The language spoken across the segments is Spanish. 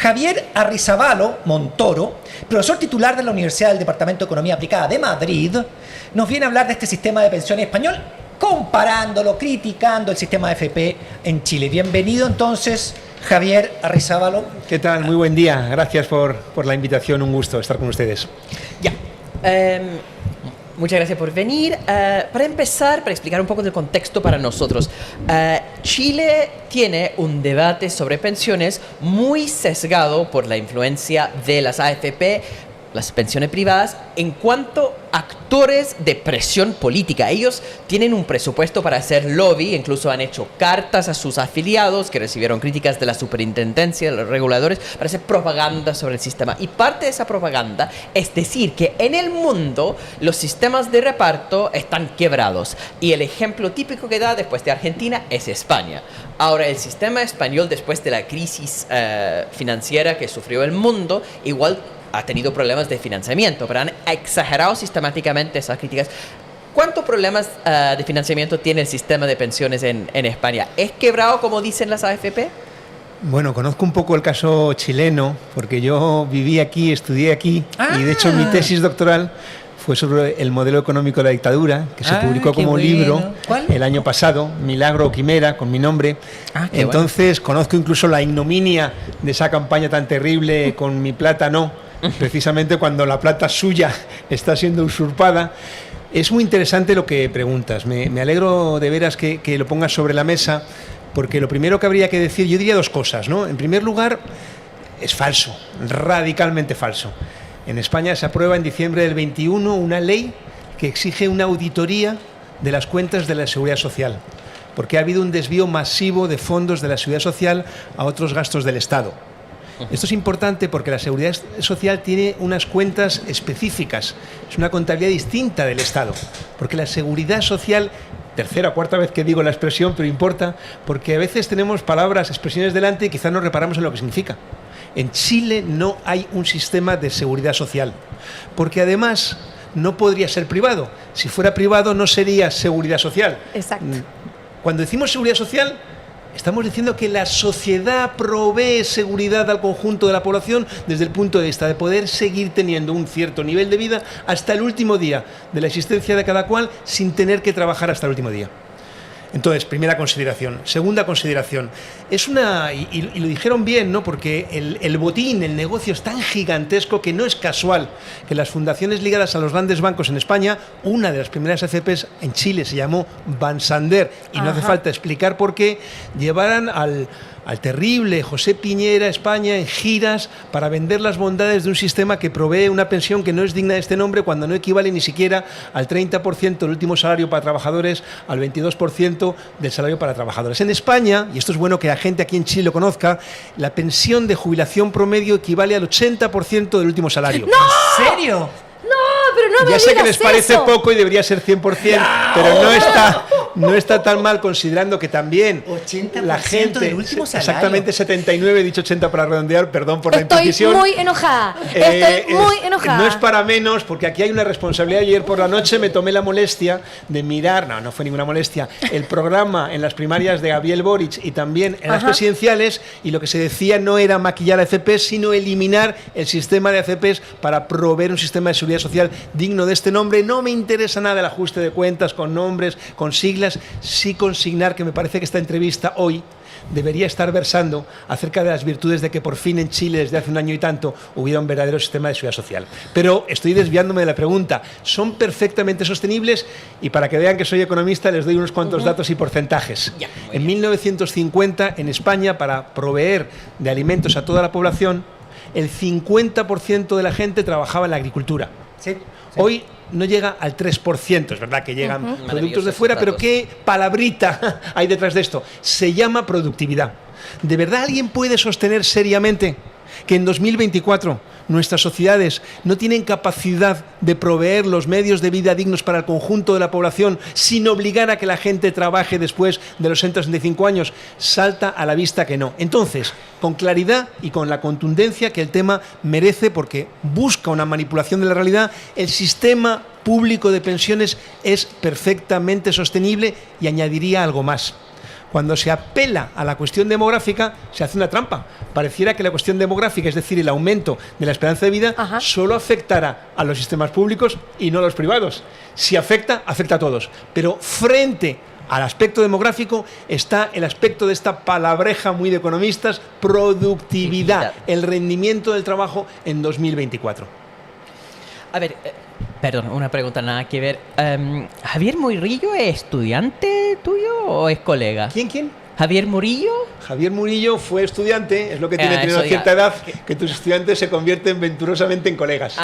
Javier Arrizabalo Montoro, profesor titular de la Universidad del Departamento de Economía Aplicada de Madrid, nos viene a hablar de este sistema de pensiones español, comparándolo, criticando el sistema de AFP en Chile. Bienvenido entonces, Javier Arrizabalo. ¿Qué tal? Muy buen día. Gracias por la invitación. Un gusto estar con ustedes. Ya. Muchas gracias por venir. Para empezar, para explicar un poco del contexto para nosotros, Chile tiene un debate sobre pensiones muy sesgado por la influencia de las AFP, las pensiones privadas, en cuanto a actores de presión política. Ellos tienen un presupuesto para hacer lobby, incluso han hecho cartas a sus afiliados que recibieron críticas de la superintendencia, de los reguladores, para hacer propaganda sobre el sistema. Y parte de esa propaganda es decir que en el mundo los sistemas de reparto están quebrados. Y el ejemplo típico que da después de Argentina es España. Ahora, el sistema español, después de la crisis financiera que sufrió el mundo, igual ha tenido problemas de financiamiento, pero han exagerado sistemáticamente esas críticas. ¿Cuántos problemas de financiamiento tiene el sistema de pensiones en España? ¿Es quebrado como dicen las AFP? Bueno, conozco un poco el caso chileno, porque yo viví aquí, estudié aquí, y de hecho mi tesis doctoral fue sobre el modelo económico de la dictadura, que se publicó como libro el año pasado, Milagro o Quimera, con mi nombre. Entonces conozco incluso la ignominia de esa campaña tan terrible con mi plata no, precisamente cuando la plata suya está siendo usurpada. Es muy interesante lo que preguntas. Me alegro de veras que lo pongas sobre la mesa, porque lo primero que habría que decir, yo diría dos cosas, ¿no? En primer lugar, es falso, radicalmente falso. En España se aprueba en diciembre del 21 una ley que exige una auditoría de las cuentas de la Seguridad Social, porque ha habido un desvío masivo de fondos de la Seguridad Social a otros gastos del Estado. Esto es importante porque la Seguridad Social tiene unas cuentas específicas, es una contabilidad distinta del Estado, porque la Seguridad Social, tercera o cuarta vez que digo la expresión, pero importa, porque a veces tenemos palabras, expresiones delante y quizás no reparamos en lo que significa. En Chile no hay un sistema de seguridad social, porque además no podría ser privado. Si fuera privado no sería seguridad social. Exacto. Cuando decimos seguridad social, estamos diciendo que la sociedad provee seguridad al conjunto de la población desde el punto de vista de poder seguir teniendo un cierto nivel de vida hasta el último día de la existencia de cada cual sin tener que trabajar hasta el último día. Entonces, primera consideración. Segunda consideración, es una, y lo dijeron bien, ¿no? Porque el botín, el negocio es tan gigantesco que no es casual que las fundaciones ligadas a los grandes bancos en España, una de las primeras AFPs en Chile se llamó Bansander, y no hace falta explicar por qué, llevaran al terrible José Piñera a España en giras para vender las bondades de un sistema que provee una pensión que no es digna de este nombre cuando no equivale ni siquiera al 30% del último salario para trabajadores, al 22% del salario para trabajadores. En España, y esto es bueno que la gente aquí en Chile lo conozca, la pensión de jubilación promedio equivale al 80% del último salario. ¡No! ¿En serio? Pero no me ya sé que les parece eso. poco y debería ser 100%, pero no está tan mal, considerando que también 80% la gente, del último salario. exactamente 79, he dicho 80 para redondear, perdón por la Estoy imprecisión. muy enojada. Estoy muy enojada. No es para menos, porque aquí hay una responsabilidad. Ayer por la noche me tomé la molestia de mirar, no fue ninguna molestia, el programa en las primarias de Gabriel Boric y también en las presidenciales, y lo que se decía no era maquillar a AFPs, sino eliminar el sistema de AFPs para proveer un sistema de seguridad social digno de este nombre. No me interesa nada el ajuste de cuentas con nombres, con siglas, sí consignar que me parece que esta entrevista hoy debería estar versando acerca de las virtudes de que por fin en Chile desde hace un año y tanto hubiera un verdadero sistema de seguridad social. Pero estoy desviándome de la pregunta. ¿Son perfectamente sostenibles? Y para que vean que soy economista les doy unos cuantos datos y porcentajes. En 1950 en España, para proveer de alimentos a toda la población, el 50% de la gente trabajaba en la agricultura. Sí. Hoy no llega al 3%, es verdad que llegan productos de fuera, pero ¿qué palabrita hay detrás de esto? Se llama productividad. ¿De verdad alguien puede sostener seriamente que en 2024 nuestras sociedades no tienen capacidad de proveer los medios de vida dignos para el conjunto de la población sin obligar a que la gente trabaje después de los 65 años? Salta a la vista que no. Entonces, con claridad y con la contundencia que el tema merece, porque busca una manipulación de la realidad, el sistema público de pensiones es perfectamente sostenible, y añadiría algo más. Cuando se apela a la cuestión demográfica, se hace una trampa. Pareciera que la cuestión demográfica, es decir, el aumento de la esperanza de vida, solo afectará a los sistemas públicos y no a los privados. Si afecta, afecta a todos. Pero frente al aspecto demográfico está el aspecto de esta palabreja muy de economistas, productividad, el rendimiento del trabajo en 2024. A ver, perdón, una pregunta nada que ver. ¿Javier Murillo es estudiante tuyo o es colega? ¿Quién? ¿Javier Murillo? Javier Murillo fue estudiante, es lo que tiene tener cierta edad, que tus estudiantes se convierten venturosamente en colegas.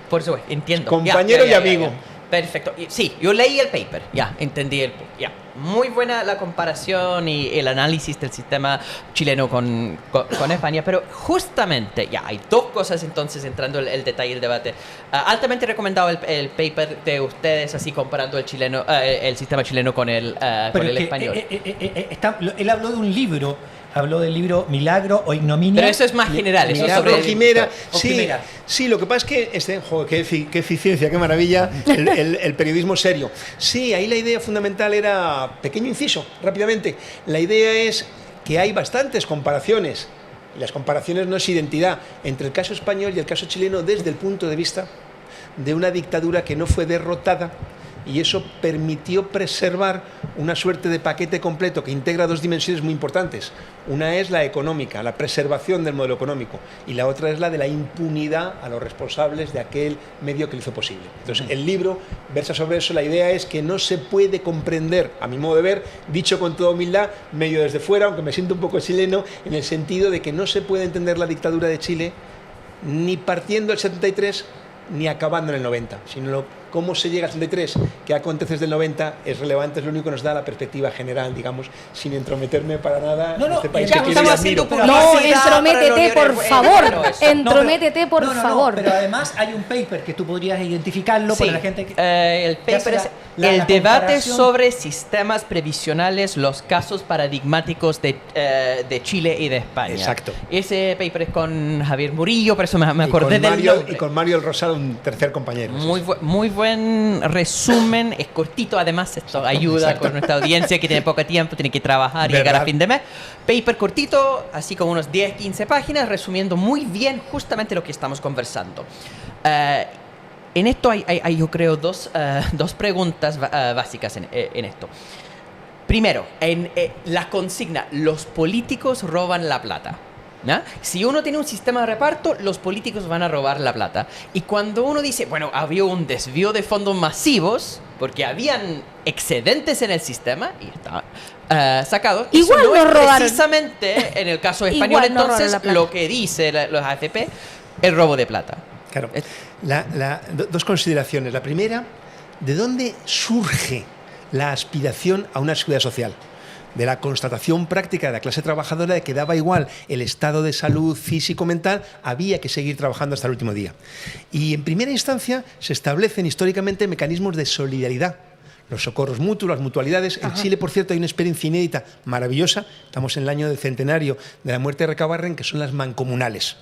Por supuesto, entiendo. Compañero y amigo. Perfecto. Sí, yo leí el paper, entendí el punto. Muy buena la comparación y el análisis del sistema chileno con España, pero justamente, hay dos cosas entonces entrando en el detalle del debate. Altamente recomendado el paper de ustedes, así comparando el sistema chileno con el español. Él habló de un libro. Habló del libro Milagro o Ignominia. Pero eso es más general. Eso Milagro sobre o Quimera. Sí, lo que pasa es que, qué eficiencia, qué maravilla, el periodismo serio. Sí, ahí la idea fundamental era, pequeño inciso, rápidamente, la idea es que hay bastantes comparaciones, y las comparaciones no es identidad, entre el caso español y el caso chileno desde el punto de vista de una dictadura que no fue derrotada, y eso permitió preservar una suerte de paquete completo que integra dos dimensiones muy importantes. Una es la económica, la preservación del modelo económico, y la otra es la de la impunidad a los responsables de aquel medio que lo hizo posible. Entonces, el libro versa sobre eso. La idea es que no se puede comprender, a mi modo de ver, dicho con toda humildad, medio desde fuera, aunque me siento un poco chileno, en el sentido de que no se puede entender la dictadura de Chile ni partiendo del 73 ni acabando en el 90, sino cómo se llega al 73, qué acontece desde el 90 es relevante, es lo único que nos da la perspectiva general, digamos, sin entrometerme para nada en este país. Entrométete, por favor. Entrométete, por favor. Pero además hay un paper que tú podrías identificarlo para la gente que... el paper es el debate sobre sistemas previsionales, los casos paradigmáticos de Chile y de España. Exacto. Ese paper es con Javier Murillo, por eso me acordé del nombre. Y con Mario El Rosado, un tercer compañero. Muy buen resumen, es cortito, además esto ayuda con nuestra audiencia que tiene poco tiempo, tiene que trabajar y llegar a fin de mes. Paper cortito, así como unos 10-15 páginas, resumiendo muy bien justamente lo que estamos conversando. En esto hay yo creo, dos preguntas básicas en esto. Primero, en la consigna, los políticos roban la plata. ¿No? Si uno tiene un sistema de reparto, los políticos van a robar la plata. Y cuando uno dice, bueno, había un desvío de fondos masivos, porque habían excedentes en el sistema y estaban sacados, igual eso no es robaron. Precisamente en el caso español, entonces, lo que dice los AFP, el robo de plata. Claro. Dos consideraciones. La primera, ¿de dónde surge la aspiración a una seguridad social? De la constatación práctica de la clase trabajadora de que daba igual el estado de salud físico-mental, había que seguir trabajando hasta el último día. Y en primera instancia se establecen históricamente mecanismos de solidaridad. Los socorros mutuos, las mutualidades. En Chile, por cierto, hay una experiencia inédita, maravillosa. Estamos en el año del centenario de la muerte de Recabarren, que son las mancomunales.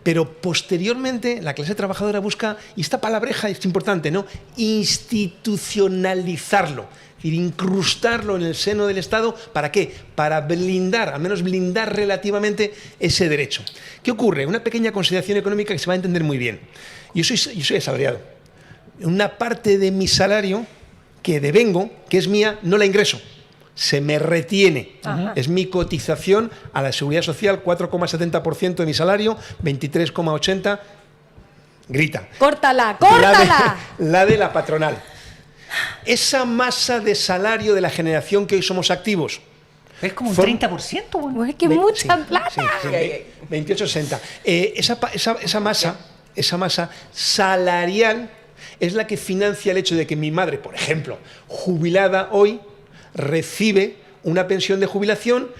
Pero posteriormente la clase trabajadora busca, y esta palabreja es importante, ¿no?, institucionalizarlo. Es decir, incrustarlo en el seno del Estado. ¿Para qué? Para blindar, al menos blindar relativamente ese derecho. ¿Qué ocurre? Una pequeña consideración económica que se va a entender muy bien. Yo soy asalariado. Una parte de mi salario que devengo, que es mía, no la ingreso. Se me retiene. Es mi cotización a la Seguridad Social, 4,70% de mi salario, 23,80%. Grita. ¡Córtala, córtala! La de la patronal. Esa masa de salario de la generación que hoy somos activos. Es como un 30%, bueno. Es que mucha plata. 28,60. Esa masa salarial es la que financia el hecho de que mi madre, por ejemplo, jubilada hoy, recibe una pensión de jubilación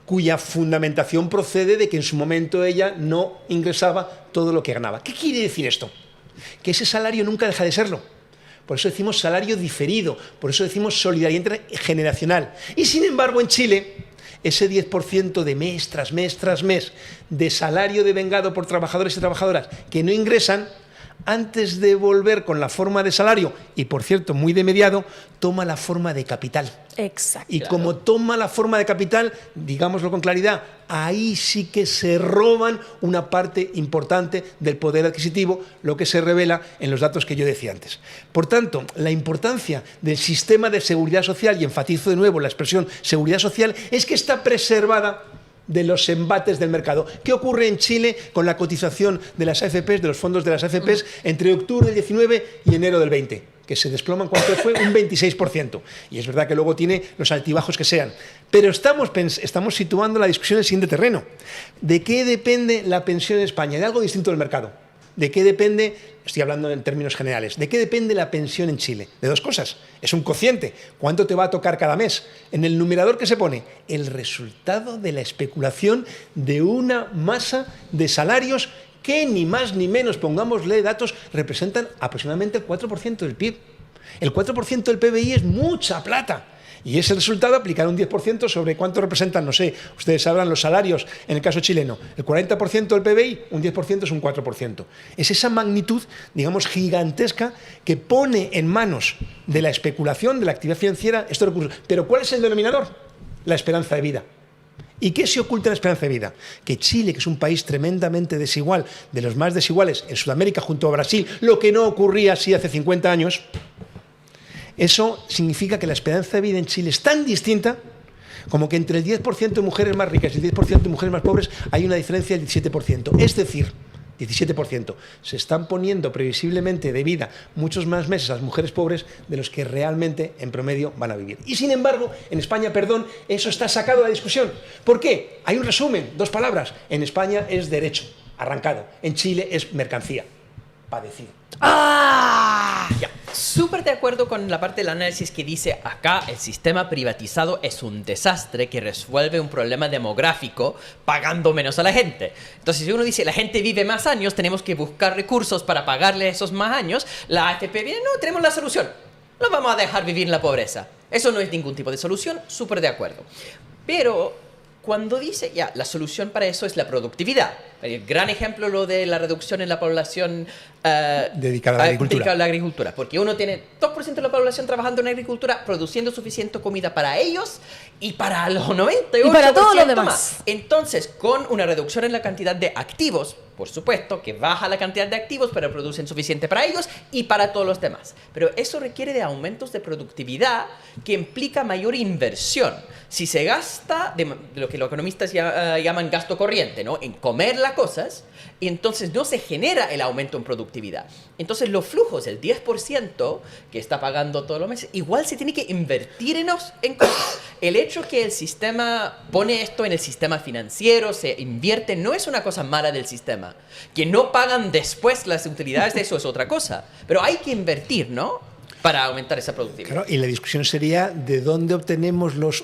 cuya fundamentación procede de que en su momento ella no ingresaba todo lo que ganaba. ¿Qué quiere decir esto? Que ese salario nunca deja de serlo. Por eso decimos salario diferido, por eso decimos solidaridad intergeneracional. Y sin embargo, en Chile, ese 10% de mes tras mes tras mes de salario devengado por trabajadores y trabajadoras que no ingresan, antes de volver con la forma de salario, y por cierto, muy de mediado, toma la forma de capital. Exacto. Y como toma la forma de capital, digámoslo con claridad, ahí sí que se roban una parte importante del poder adquisitivo, lo que se revela en los datos que yo decía antes. Por tanto, la importancia del sistema de seguridad social, y enfatizo de nuevo la expresión seguridad social, es que está preservada de los embates del mercado. ¿Qué ocurre en Chile con la cotización de las AFPs, de los fondos de las AFPs, entre octubre del 19 y enero del 20? Que se desploman, ¿cuánto fue? Un 26%. Y es verdad que luego tiene los altibajos que sean. Pero estamos situando la discusión en el siguiente terreno. ¿De qué depende la pensión en España? De algo distinto del mercado. ¿De qué depende? Estoy hablando en términos generales. ¿De qué depende la pensión en Chile? De dos cosas. Es un cociente. ¿Cuánto te va a tocar cada mes? En el numerador, ¿qué se pone? El resultado de la especulación de una masa de salarios que ni más ni menos, pongámosle datos, representan aproximadamente el 4% del PIB. El 4% del PBI es mucha plata. Y ese resultado, aplicar un 10% sobre cuánto representan, no sé, ustedes sabrán los salarios en el caso chileno. El 40% del PBI, un 10% es un 4%. Es esa magnitud, digamos, gigantesca que pone en manos de la especulación, de la actividad financiera, estos recursos. Pero ¿cuál es el denominador? La esperanza de vida. ¿Y qué se oculta en la esperanza de vida? Que Chile, que es un país tremendamente desigual, de los más desiguales en Sudamérica junto a Brasil, lo que no ocurría así hace 50 años, eso significa que la esperanza de vida en Chile es tan distinta como que entre el 10% de mujeres más ricas y el 10% de mujeres más pobres hay una diferencia del 17%. Es decir, 17%. Se están poniendo previsiblemente de vida muchos más meses a las mujeres pobres de los que realmente en promedio van a vivir. Y sin embargo, en España, perdón, eso está sacado de la discusión. ¿Por qué? Hay un resumen, 2 palabras. En España es derecho, arrancado. En Chile es mercancía, padecido. ¡Ah! Ya. Súper de acuerdo con la parte del análisis que dice acá el sistema privatizado es un desastre que resuelve un problema demográfico pagando menos a la gente. Entonces, si uno dice la gente vive más años, tenemos que buscar recursos para pagarle esos más años, la AFP viene, no, tenemos la solución. No vamos a dejar vivir en la pobreza. Eso no es ningún tipo de solución, súper de acuerdo. Pero cuando dice, ya, la solución para eso es la productividad. El gran ejemplo lo de la reducción en la población dedicada a la agricultura. Porque uno tiene 2% de la población trabajando en agricultura, produciendo suficiente comida para ellos y para los 98% y para todos los demás. Más. Entonces, con una reducción en la cantidad de activos, por supuesto, que baja la cantidad de activos, pero producen suficiente para ellos y para todos los demás. Pero eso requiere de aumentos de productividad que implica mayor inversión. Si se gasta de lo que los economistas llaman gasto corriente, ¿no? En comer las cosas, y entonces no se genera el aumento en productividad. Entonces los flujos, el 10% que está pagando todos los meses, igual se tiene que invertir en cosas. El hecho que el sistema pone esto en el sistema financiero, se invierte, no es una cosa mala del sistema. Que no pagan después las utilidades de eso es otra cosa. Pero hay que invertir, ¿no? Para aumentar esa productividad. Claro, y la discusión sería de dónde obtenemos los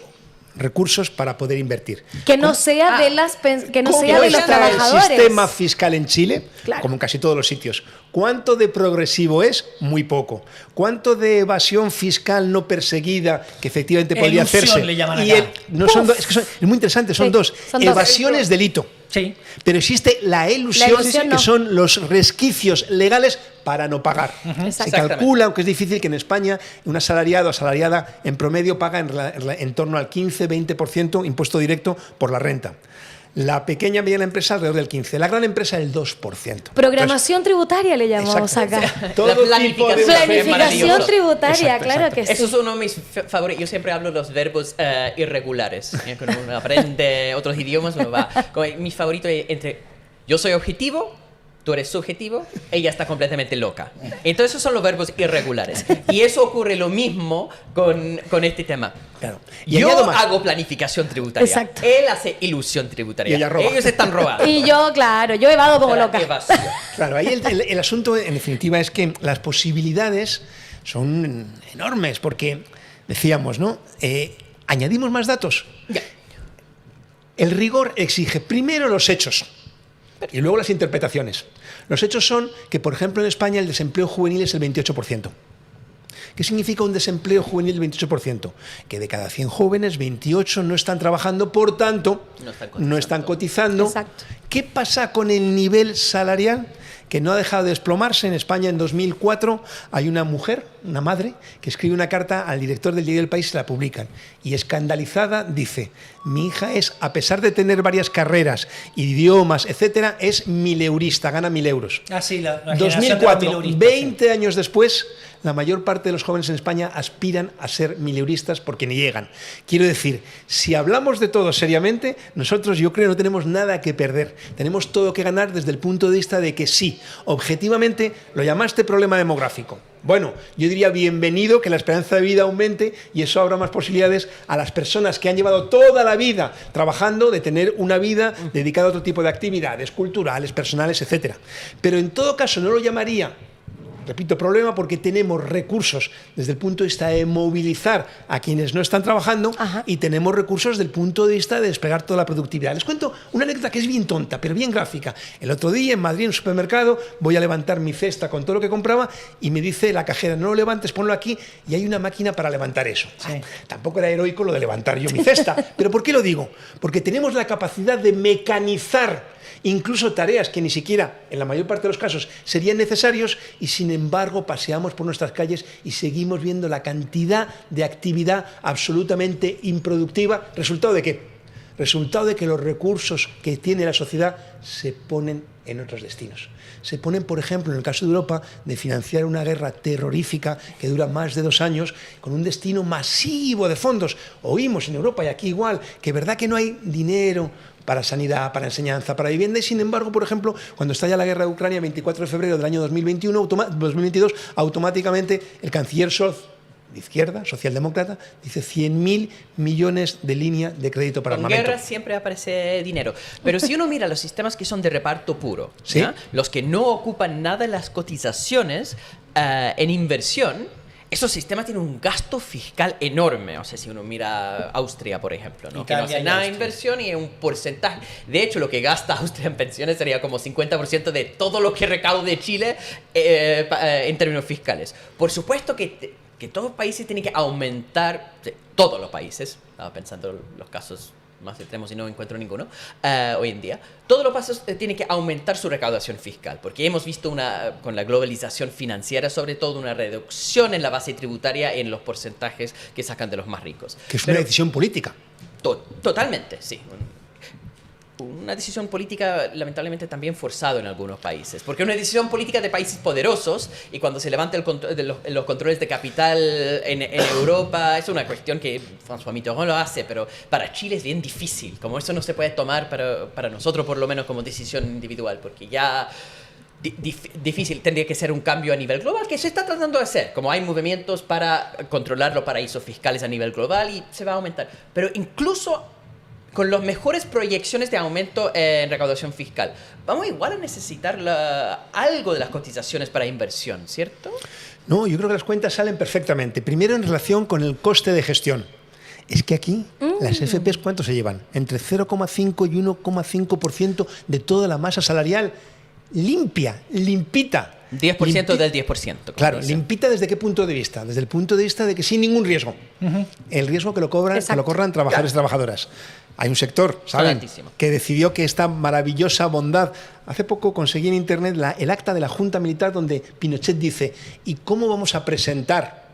recursos para poder invertir. Que no sea de los trabajadores. El sistema fiscal en Chile, claro, como en casi todos los sitios. ¿Cuánto de progresivo es? Muy poco. ¿Cuánto de evasión fiscal no perseguida que efectivamente podría hacerse? Le llaman y acá. Es muy interesante, son dos. Evasión es delito. Sí. Pero existe la ilusión no. que son los resquicios legales para no pagar. Se calcula, aunque es difícil, que en España un asalariado o asalariada en promedio paga en torno al 15-20% impuesto directo por la renta. La pequeña y mediana empresa alrededor del 15%, la gran empresa el 2%. Programación tributaria le llamamos acá. La planificación tributaria, claro que sí. Eso es uno de mis favoritos. Yo siempre hablo de los verbos irregulares. Cuando uno aprende otros idiomas, uno va. Mi favorito es entre yo soy objetivo, tú eres subjetivo, ella está completamente loca. Entonces esos son los verbos irregulares. Y eso ocurre lo mismo con este tema. Claro. Yo hago planificación tributaria. Exacto. Él hace ilusión tributaria. Y ella roba. Ellos están robando. Y yo, claro, yo evado como loca. Evasión. Claro, ahí el asunto, en definitiva, es que las posibilidades son enormes, porque decíamos, ¿no? Añadimos más datos. Ya. El rigor exige primero los hechos y luego las interpretaciones. Los hechos son que, por ejemplo, en España el desempleo juvenil es el 28%. ¿Qué significa un desempleo juvenil del 28%? Que de cada 100 jóvenes, 28 no están trabajando, por tanto, no están cotizando. Exacto. ¿Qué pasa con el nivel salarial? que no ha dejado de desplomarse. En España, en 2004, hay una mujer, una madre, que escribe una carta al director del diario El País y la publican. Y escandalizada dice: mi hija es, a pesar de tener varias carreras, idiomas, etcétera, es mileurista, gana 1.000 euros. Ah, sí, la 2004, 20 años después, la mayor parte de los jóvenes en España aspiran a ser mileuristas porque ni llegan. Quiero decir, si hablamos de todo seriamente, nosotros, yo creo, no tenemos nada que perder. Tenemos todo que ganar desde el punto de vista de que sí, objetivamente, lo llamaste problema demográfico. Bueno, yo diría bienvenido que la esperanza de vida aumente y eso abra más posibilidades a las personas que han llevado toda la vida trabajando de tener una vida dedicada a otro tipo de actividades culturales, personales, etcétera. Pero en todo caso no lo llamaría, repito, problema, porque tenemos recursos desde el punto de vista de movilizar a quienes no están trabajando. Ajá. Y tenemos recursos desde el punto de vista de desplegar toda la productividad. Les cuento una anécdota que es bien tonta, pero bien gráfica. El otro día en Madrid, en un supermercado, voy a levantar mi cesta con todo lo que compraba y me dice la cajera: no lo levantes, ponlo aquí, y hay una máquina para levantar eso. Sí. Tampoco era heroico lo de levantar yo mi cesta. ¿Pero por qué lo digo? Porque tenemos la capacidad de mecanizar incluso tareas que ni siquiera, en la mayor parte de los casos, serían necesarios, y sin embargo paseamos por nuestras calles y seguimos viendo la cantidad de actividad absolutamente improductiva. ¿Resultado de qué? Resultado de que los recursos que tiene la sociedad se ponen en otros destinos. Se ponen, por ejemplo, en el caso de Europa, de financiar una guerra terrorífica que dura más de 2 años, con un destino masivo de fondos. Oímos en Europa, y aquí igual, que verdad que no hay dinero para sanidad, para enseñanza, para vivienda, y sin embargo, por ejemplo, cuando estalla la guerra de Ucrania, el 24 de febrero del año 2022, automáticamente el canciller Scholz, de izquierda, socialdemócrata, dice 100.000 millones de línea de crédito para armamento. En guerra siempre aparece dinero. Pero si uno mira los sistemas que son de reparto puro, ¿sí? Los que no ocupan nada en las cotizaciones en inversión, esos sistemas tienen un gasto fiscal enorme. O sea, si uno mira Austria, por ejemplo, ¿no? Que no hace nada de inversión y un porcentaje. De hecho, lo que gasta Austria en pensiones sería como 50% de todo lo que recaude Chile en términos fiscales. Por supuesto que todos los países tienen que aumentar, todos los países, estaba pensando en los casos más extremos y no encuentro ninguno hoy en día, todos los países tienen que aumentar su recaudación fiscal, porque hemos visto con la globalización financiera, sobre todo, una reducción en la base tributaria en los porcentajes que sacan de los más ricos. Que es una decisión política. Totalmente, sí. Una decisión política lamentablemente también forzado en algunos países, porque es una decisión política de países poderosos, y cuando se levanta los controles de capital en Europa, es una cuestión que François Mitterrand lo hace, pero para Chile es bien difícil, como eso no se puede tomar para nosotros, por lo menos como decisión individual, porque ya difícil, tendría que ser un cambio a nivel global, que se está tratando de hacer, como hay movimientos para controlar los paraísos fiscales a nivel global y se va a aumentar, pero incluso con las mejores proyecciones de aumento en recaudación fiscal, vamos igual a necesitar algo de las cotizaciones para inversión, ¿cierto? No, yo creo que las cuentas salen perfectamente. Primero, en relación con el coste de gestión. Es que aquí las FPs, ¿cuánto se llevan? Entre 0,5 y 1,5% de toda la masa salarial limpia, limpita. 10% del 10%. Claro, limpita, ¿desde qué punto de vista? Desde el punto de vista de que sin ningún riesgo. El riesgo que lo corran trabajadores y trabajadoras. Hay un sector, ¿saben?, que decidió que esta maravillosa bondad. Hace poco conseguí en internet el acta de la Junta Militar, donde Pinochet dice: ¿y cómo vamos a presentar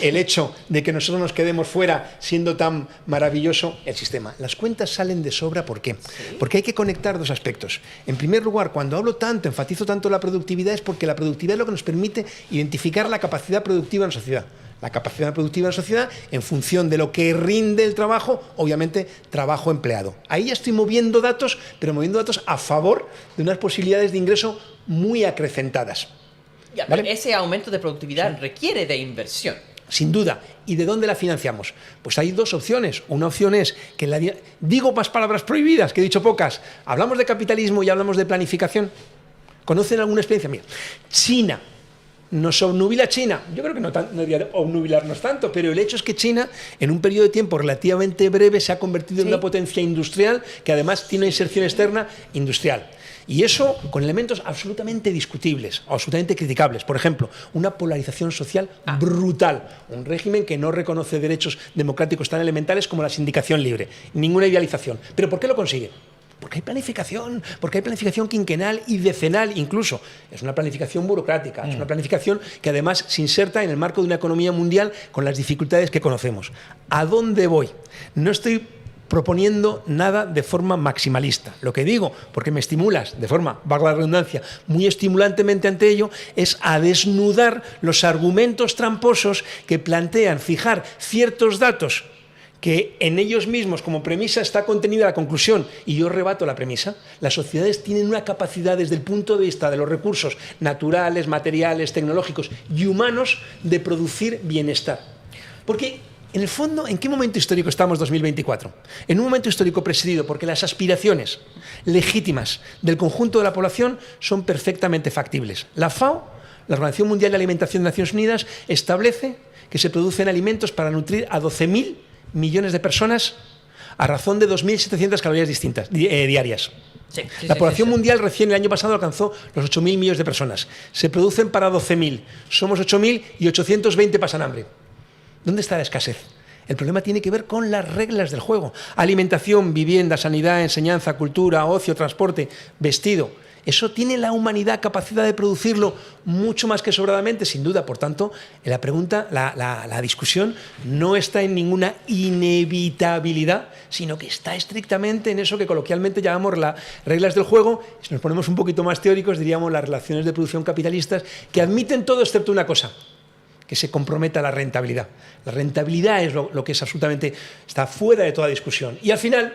el hecho de que nosotros nos quedemos fuera siendo tan maravilloso el sistema? Las cuentas salen de sobra. ¿Por qué? ¿Sí? Porque hay que conectar 2 aspectos. En primer lugar, cuando hablo tanto, enfatizo tanto la productividad, es porque la productividad es lo que nos permite identificar la capacidad productiva en la sociedad. La capacidad productiva en la sociedad en función de lo que rinde el trabajo, obviamente trabajo empleado. Ahí ya estoy moviendo datos, pero moviendo datos a favor de unas posibilidades de ingreso muy acrecentadas. Ya, ¿vale? Pero ese aumento de productividad requiere de inversión. Sin duda. ¿Y de dónde la financiamos? Pues hay 2 opciones. Una opción es que digo más palabras prohibidas, que he dicho pocas. Hablamos de capitalismo y hablamos de planificación. ¿Conocen alguna experiencia? Mira, China. ¿Nos obnubila China? Yo creo que no debería obnubilarnos tanto, pero el hecho es que China, en un periodo de tiempo relativamente breve, se ha convertido en una potencia industrial que además tiene una inserción externa industrial. Y eso con elementos absolutamente discutibles, o absolutamente criticables. Por ejemplo, una polarización social brutal. Un régimen que no reconoce derechos democráticos tan elementales como la sindicación libre. Ninguna idealización. ¿Pero por qué lo consigue? Porque hay planificación quinquenal y decenal incluso. Es una planificación burocrática, es una planificación que además se inserta en el marco de una economía mundial con las dificultades que conocemos. ¿A dónde voy? No estoy proponiendo nada de forma maximalista. Lo que digo, porque me estimulas, de forma, valga la redundancia, muy estimulantemente ante ello, es a desnudar los argumentos tramposos que plantean fijar ciertos datos que en ellos mismos como premisa está contenida la conclusión, y yo rebato la premisa. Las sociedades tienen una capacidad desde el punto de vista de los recursos naturales, materiales, tecnológicos y humanos de producir bienestar. Porque en el fondo, ¿en qué momento histórico estamos 2024? En un momento histórico presidido porque las aspiraciones legítimas del conjunto de la población son perfectamente factibles. La FAO, la Organización Mundial de Alimentación de Naciones Unidas, establece que se producen alimentos para nutrir a 12.000 millones de personas a razón de 2.700 calorías diarias. La población mundial recién el año pasado alcanzó los 8.000 millones de personas. Se producen para 12.000. Somos 8.000 y 820 pasan hambre. ¿Dónde está la escasez? El problema tiene que ver con las reglas del juego. Alimentación, vivienda, sanidad, enseñanza, cultura, ocio, transporte, vestido. Eso tiene la humanidad capacidad de producirlo mucho más que sobradamente, sin duda. Por tanto, la pregunta, la discusión no está en ninguna inevitabilidad, sino que está estrictamente en eso que coloquialmente llamamos las reglas del juego. Si nos ponemos un poquito más teóricos, diríamos las relaciones de producción capitalistas, que admiten todo excepto una cosa: que se comprometa la rentabilidad. La rentabilidad es lo que es absolutamente, está fuera de toda discusión. Y al final,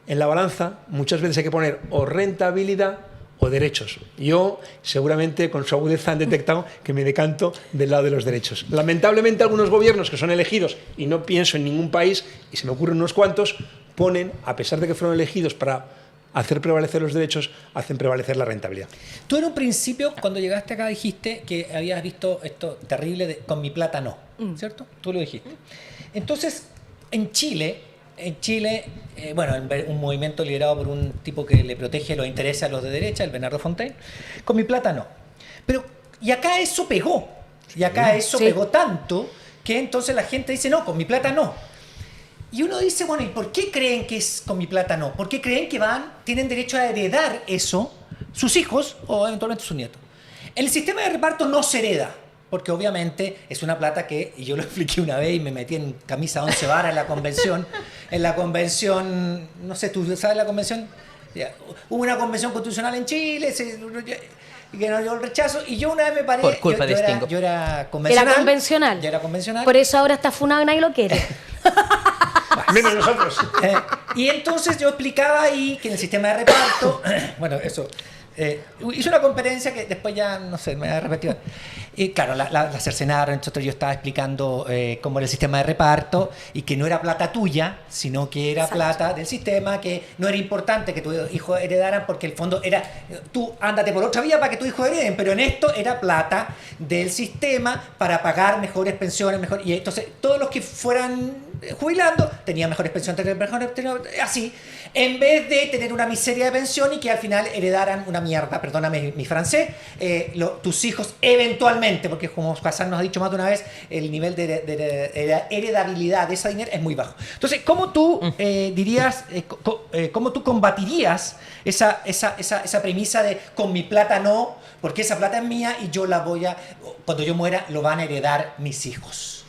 en la balanza, muchas veces hay que poner o rentabilidad o derechos. Yo, seguramente, con su agudeza han detectado que me decanto del lado de los derechos. Lamentablemente, algunos gobiernos que son elegidos, y no pienso en ningún país, y se me ocurren unos cuantos, ponen, a pesar de que fueron elegidos para hacer prevalecer los derechos, hacen prevalecer la rentabilidad. Tú en un principio, cuando llegaste acá, dijiste que habías visto esto terrible de con mi plata no, ¿cierto? Tú lo dijiste. Entonces, en Chile, bueno, un movimiento liderado por un tipo que le protege los intereses a los de derecha, el Bernardo Fontaine, con mi plata no. Pero, y acá eso pegó, pegó tanto que entonces la gente dice, no, con mi plata no. Y uno dice, bueno, ¿y por qué creen que es con mi plata no? ¿Por qué creen que tienen derecho a heredar eso sus hijos o eventualmente sus nietos? En el sistema de reparto no se hereda, porque obviamente es una plata que, y yo lo expliqué una vez y me metí en camisa 11 varas en la convención, no sé, ¿tú sabes la convención? Hubo una convención constitucional en Chile, y que no dio el rechazo, y yo una vez me paré. Por culpa de Stingo. Yo era convencional. Era convencional. Por eso ahora está funado y nadie lo quiere. Menos nosotros. Y entonces yo explicaba ahí que en el sistema de reparto, bueno, eso, hice una conferencia que después ya, no sé, me voy a repetir. Y claro, la cercenaron, entonces yo estaba explicando cómo era el sistema de reparto y que no era plata tuya, sino que era plata del sistema, que no era importante que tus hijos heredaran porque el fondo era, tú ándate por otra vía para que tus hijos hereden, pero en esto era plata del sistema para pagar mejores pensiones, y entonces todos los que fueran jubilando tenían mejores pensiones, así, en vez de tener una miseria de pensión y que al final heredaran una mierda, perdóname mi francés, tus hijos eventualmente, porque como Hassan nos ha dicho más de una vez, el nivel de heredabilidad de ese dinero es muy bajo. Entonces, ¿cómo tú dirías, cómo tú combatirías esa premisa de con mi plata no, porque esa plata es mía y yo la voy a, cuando yo muera, lo van a heredar mis hijos?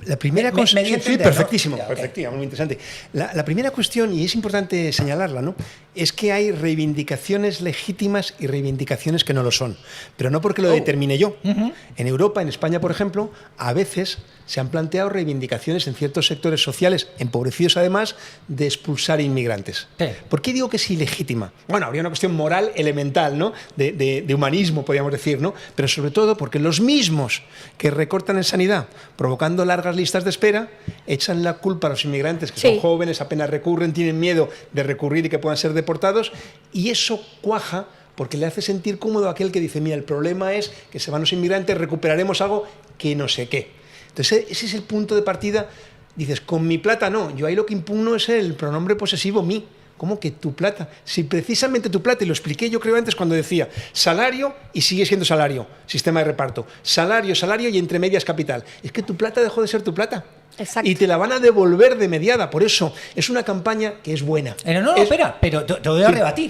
La primera cuestión, sí, perfectísimo, ¿no? perfectísimo, muy interesante. La primera cuestión, y es importante señalarla, ¿no?, es que hay reivindicaciones legítimas y reivindicaciones que no lo son, pero no porque lo determine yo. En Europa, en España, por ejemplo, a veces se han planteado reivindicaciones en ciertos sectores sociales, empobrecidos además, de expulsar inmigrantes. ¿Por qué digo que es ilegítima? Bueno, habría una cuestión moral elemental, ¿no?, de humanismo, podríamos decir, ¿no?, pero sobre todo porque los mismos que recortan en sanidad, provocando largas listas de espera, echan la culpa a los inmigrantes que son jóvenes, apenas recurren, tienen miedo de recurrir y que puedan ser deportados, y eso cuaja porque le hace sentir cómodo a aquel que dice, mira, el problema es que se van los inmigrantes, recuperaremos algo que no sé qué. Entonces ese es el punto de partida. Dices, con mi plata no, yo ahí lo que impugno es el pronombre posesivo mí, ¿Cómo que tu plata? Si precisamente tu plata, y lo expliqué yo creo antes cuando decía salario y sigue siendo salario, sistema de reparto, salario, salario y entre medias capital. Es que tu plata dejó de ser tu plata. Exacto. Y te la van a devolver de mediada. Por eso es una campaña que es buena. Espera, pero te voy a rebatir.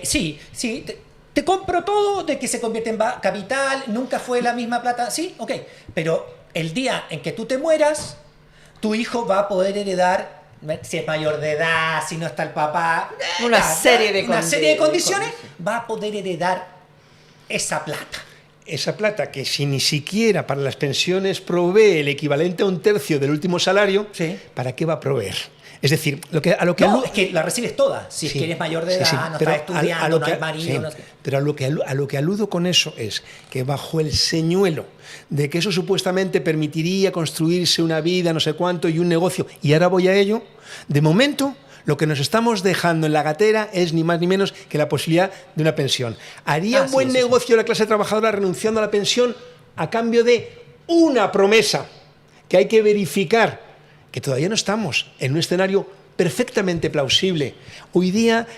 Sí. Te compro todo de que se convierte en capital, nunca fue la misma plata. Sí, ok. Pero el día en que tú te mueras, tu hijo va a poder heredar, si es mayor de edad, si no está el papá, una serie de condiciones, va a poder heredar esa plata. Esa plata que si ni siquiera para las pensiones provee el equivalente a 1/3 del último salario, ¿para qué va a proveer? Es decir, es que la recibes toda. Si es que eres mayor de edad, no estás estudiando, no hay marido. No sé. Pero a lo que aludo con eso es que bajo el señuelo de que eso supuestamente permitiría construirse una vida, no sé cuánto, y un negocio, y ahora voy a ello, de momento lo que nos estamos dejando en la gatera es ni más ni menos que la posibilidad de una pensión. ¿Haría un buen negocio la clase trabajadora renunciando a la pensión a cambio de una promesa que hay que verificar? Que todavía no estamos en un escenario perfectamente plausible. Hoy día,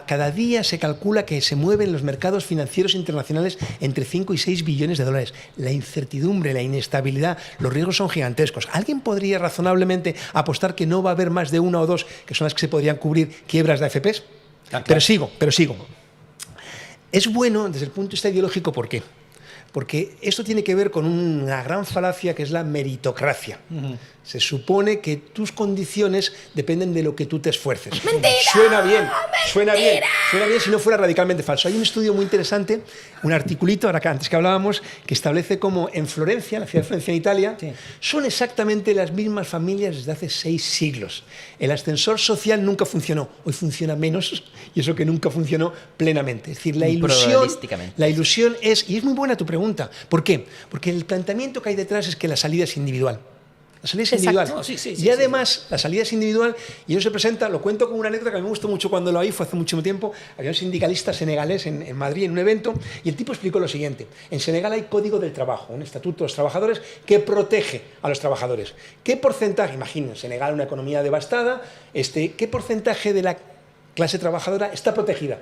cada día se calcula que se mueven los mercados financieros internacionales entre 5 y 6 billones de dólares. La incertidumbre, la inestabilidad, los riesgos son gigantescos. ¿Alguien podría razonablemente apostar que no va a haber más de una o dos, que son las que se podrían cubrir, quiebras de AFPs? Claro. Pero sigo. Es bueno desde el punto de vista ideológico, ¿por qué? Porque esto tiene que ver con una gran falacia que es la meritocracia. Se supone que tus condiciones dependen de lo que tú te esfuerces. ¡Mentira! Suena bien si no fuera radicalmente falso. Hay un estudio muy interesante, un articulito, antes que hablábamos, que establece cómo en Florencia, la ciudad de Florencia en Italia, son exactamente las mismas familias desde hace 6 siglos. El ascensor social nunca funcionó, hoy funciona menos, y eso que nunca funcionó plenamente. Es decir, la ilusión es, y es muy buena tu pregunta, ¿por qué? Porque el planteamiento que hay detrás es que la salida es individual. La salida es individual. No, y además, la salida es individual y eso se presenta, lo cuento como una anécdota que a mí me gustó mucho cuando lo oí, fue hace mucho tiempo. Había un sindicalista senegalés en Madrid en un evento y el tipo explicó lo siguiente. En Senegal hay Código del Trabajo, un estatuto de los trabajadores que protege a los trabajadores. ¿Qué porcentaje, imaginen, Senegal, una economía devastada, qué porcentaje de la clase trabajadora está protegida?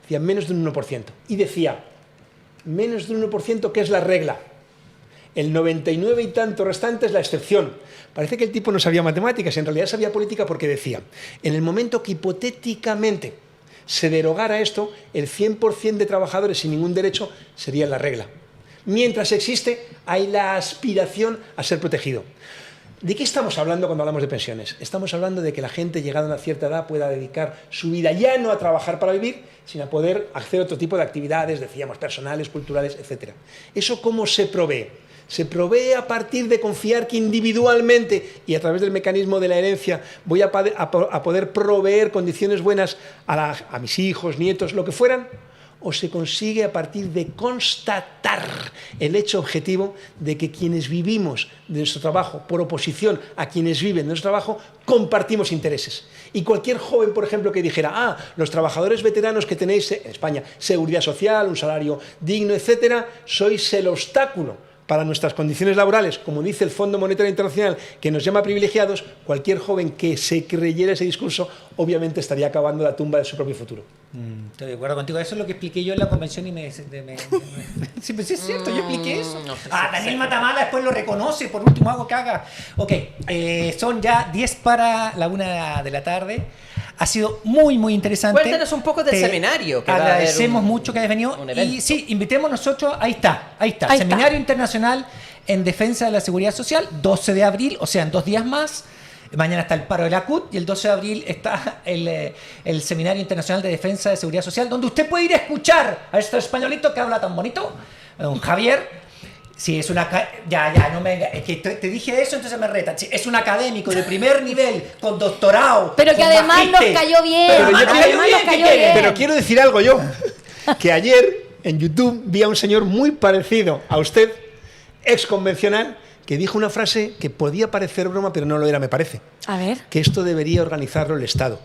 Decía, menos de un 1%. Y decía, menos de un 1%, ¿qué es la regla? El 99 y tanto restante es la excepción. Parece que el tipo no sabía matemáticas, en realidad sabía política porque decía, en el momento que hipotéticamente se derogara esto, el 100% de trabajadores sin ningún derecho sería la regla. Mientras existe, hay la aspiración a ser protegido. ¿De qué estamos hablando cuando hablamos de pensiones? Estamos hablando de que la gente llegada a una cierta edad pueda dedicar su vida ya no a trabajar para vivir, sino a poder hacer otro tipo de actividades, decíamos, personales, culturales, etc. ¿Eso cómo se provee? Se provee a partir de confiar que individualmente y a través del mecanismo de la herencia voy a poder proveer condiciones buenas a mis hijos, nietos, lo que fueran, o se consigue a partir de constatar el hecho objetivo de que quienes vivimos de nuestro trabajo, por oposición a quienes viven de nuestro trabajo, compartimos intereses. Y cualquier joven, por ejemplo, que dijera, los trabajadores veteranos que tenéis en España, seguridad social, un salario digno, etcétera, sois el obstáculo para nuestras condiciones laborales, como dice el Fondo Monetario Internacional, que nos llama privilegiados, cualquier joven que se creyera ese discurso, obviamente estaría acabando la tumba de su propio futuro. Estoy de acuerdo contigo. Eso es lo que expliqué yo en la convención y sí, pues es cierto, yo expliqué eso. Daniel Matamala después lo reconoce, por último hago que haga. Ok, son ya 10 para la 1 de la tarde. Ha sido muy, muy interesante. Cuéntanos un poco del seminario. Que agradecemos mucho que hayas venido. Y sí, invitemos nosotros, ahí está. Seminario Internacional en Defensa de la Seguridad Social, 12 de abril, o sea, en 2 días más. Mañana está el paro de la CUT y el 12 de abril está el Seminario Internacional de Defensa de Seguridad Social, donde usted puede ir a escuchar a este españolito que habla tan bonito, don Javier. Sí, es una... no me... Es que te dije eso, entonces me retan. Sí, es un académico de primer nivel, con doctorado. Pero que además nos cayó bien. Pero quiero decir algo yo. Que ayer en YouTube vi a un señor muy parecido a usted, ex convencional, que dijo una frase que podía parecer broma, pero no lo era, me parece. A ver. Que esto debería organizarlo el Estado.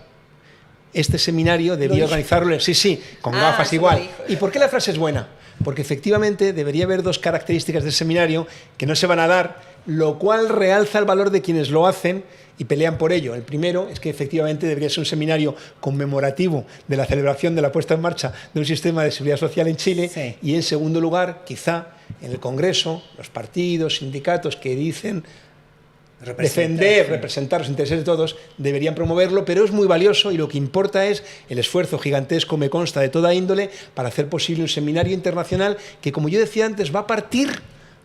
Este seminario debía organizarlo, con gafas igual. ¿Y por qué la frase es buena? Porque efectivamente debería haber 2 características del seminario que no se van a dar lo cual realza el valor de quienes lo hacen y pelean por ello. El primero es que efectivamente debería ser un seminario conmemorativo de la celebración de la puesta en marcha de un sistema de seguridad social en Chile, sí. Y en segundo lugar, quizá en el Congreso, los partidos, sindicatos que dicen representar los intereses de todos, deberían promoverlo, pero es muy valioso y lo que importa es el esfuerzo gigantesco, me consta, de toda índole para hacer posible un seminario internacional que, como yo decía antes, va a partir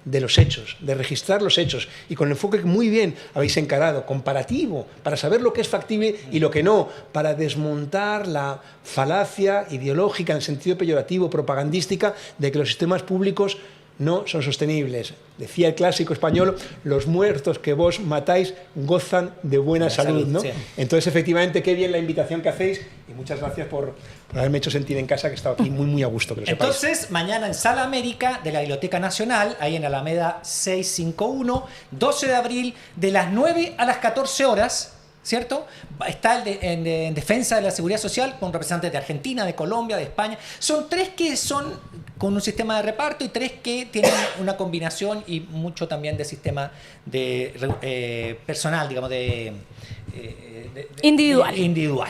de los hechos, de registrar los hechos y con el enfoque que muy bien habéis encarado, comparativo, para saber lo que es factible y lo que no, para desmontar la falacia ideológica en el sentido peyorativo, propagandística, de que los sistemas públicos no son sostenibles. Decía el clásico español, los muertos que vos matáis gozan de buena salud, ¿no? Sí. Entonces, efectivamente, qué bien la invitación que hacéis y muchas gracias por haberme hecho sentir en casa, que he estado aquí muy, muy a gusto. Que lo sepáis. Entonces, mañana en Sala América de la Biblioteca Nacional, ahí en Alameda 651, 12 de abril, de las 9 a las 14 horas, ¿cierto? Está en defensa de la seguridad social con representantes de Argentina, de Colombia, de España. Son 3 que son con un sistema de reparto y 3 que tienen una combinación y mucho también de sistema de personal, digamos, individual.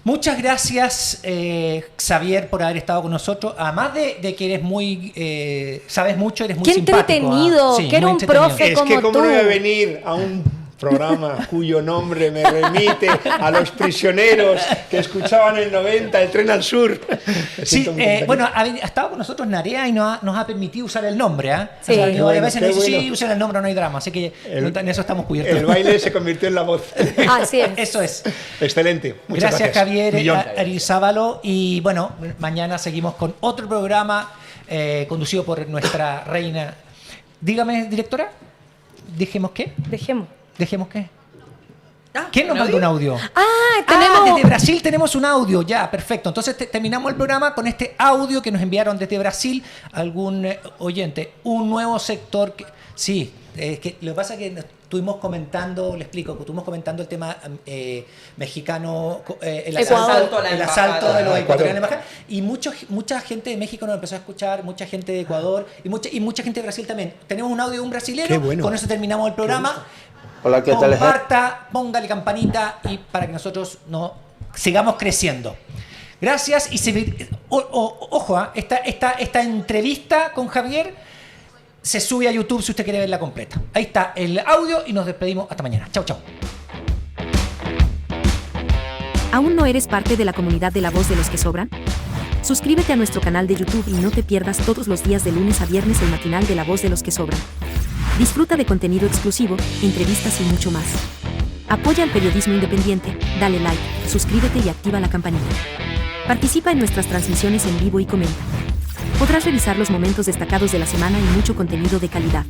Muchas gracias, Xavier, por haber estado con nosotros. Además de que eres muy... sabes mucho, eres muy qué simpático. Entretenido, sí, que era un profe como tú. Es que cómo no voy a venir a un programa cuyo nombre me remite a los prisioneros que escuchaban en el 90 el Tren al Sur. Sí, bueno, ha estado con nosotros Narea y nos ha permitido usar el nombre, ¿eh? Sí. O sea, que varias veces nos dice, sí, usen el nombre, no hay drama, así que en eso estamos cubiertos. El baile se convirtió en la voz. Así es. Eso es. Excelente. Muchas gracias. Javier Arizábalo. Y bueno, mañana seguimos con otro programa conducido por nuestra reina. Dígame, directora, ¿dijimos qué? ¿Dejemos qué? ¿Quién nos mandó un audio? Tenemos... desde Brasil tenemos un audio, ya, perfecto. Entonces terminamos el programa con este audio que nos enviaron desde Brasil algún oyente. Un nuevo sector que... Sí, que lo que pasa es que estuvimos comentando, le explico, estuvimos comentando el tema mexicano, el asalto de los ecuatorianos, y mucha gente de México nos empezó a escuchar, mucha gente de Ecuador y mucha gente de Brasil también. Tenemos un audio de un brasileño, bueno. Con eso terminamos el programa. Hola, ¿qué tal? Comparta, póngale campanita y para que nosotros sigamos creciendo. Gracias y ojo, esta entrevista con Javier se sube a YouTube si usted quiere verla completa. Ahí está el audio y nos despedimos hasta mañana. Chau, chau. ¿Aún no eres parte de la comunidad de La Voz de los que Sobran? Suscríbete a nuestro canal de YouTube y no te pierdas todos los días de lunes a viernes el matinal de La Voz de los que Sobran. Disfruta de contenido exclusivo, entrevistas y mucho más. Apoya al periodismo independiente, dale like, suscríbete y activa la campanita. Participa en nuestras transmisiones en vivo y comenta. Podrás revisar los momentos destacados de la semana y mucho contenido de calidad.